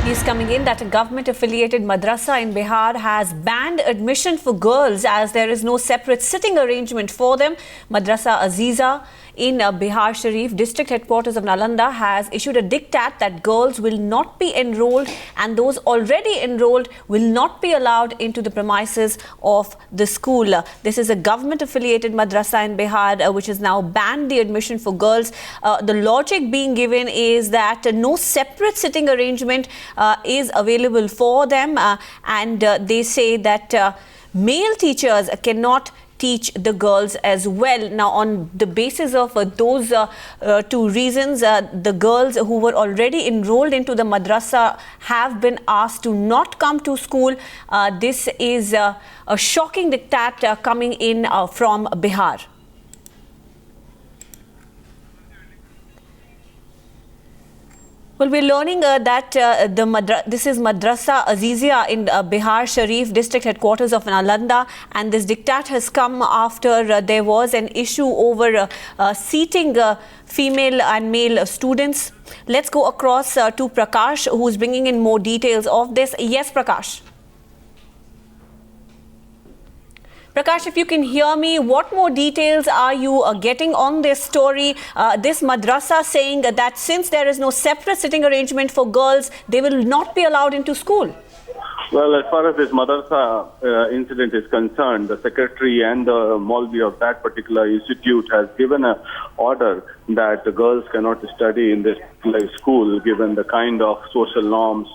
News coming in that a government-affiliated madrasa in Bihar has banned admission for girls as there is no separate sitting arrangement for them. Madrasa Aziza in Bihar Sharif district headquarters of Nalanda has issued a diktat that girls will not be enrolled and those already enrolled will not be allowed into the premises of the school. This is a government-affiliated madrasa in Bihar which has now banned the admission for girls. The logic being given is that no separate sitting arrangement is available for them and they say that male teachers cannot teach the girls as well. Now, on the basis of those two reasons, the girls who were already enrolled into the madrasa have been asked to not come to school. This is a shocking diktat coming in from Bihar. Well, we're learning that this is Madrasa Azizia in Bihar Sharif district headquarters of Nalanda, and this diktat has come after there was an issue over seating female and male students. Let's go across to Prakash, who's bringing in more details of this. Yes, Prakash. Prakash, if you can hear me, what more details are you getting on this story? This madrasa saying that since there is no separate sitting arrangement for girls, they will not be allowed into school. Well, as far as this madrasa incident is concerned, the secretary and the Maulvi of that particular institute has given an order that the girls cannot study in this school given the kind of social norms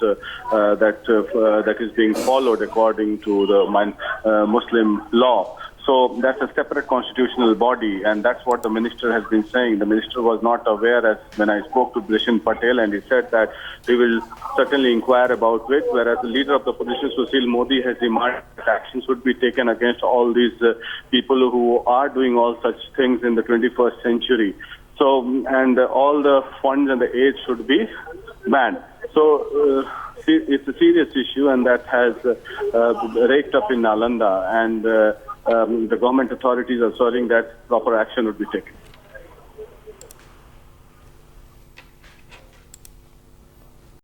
that is being followed according to the Muslim law. So that's a separate constitutional body, and that's what the minister has been saying. The minister was not aware when I spoke to Brishan Patel, and he said that he will certainly inquire about it, whereas the leader of the opposition, Sushil Modi, has demanded that actions would be taken against all these people who are doing all such things in the 21st century. So, and all the funds and the aid should be banned. So, it's a serious issue, and that has raked up in Nalanda, and the government authorities are assuring that proper action would be taken.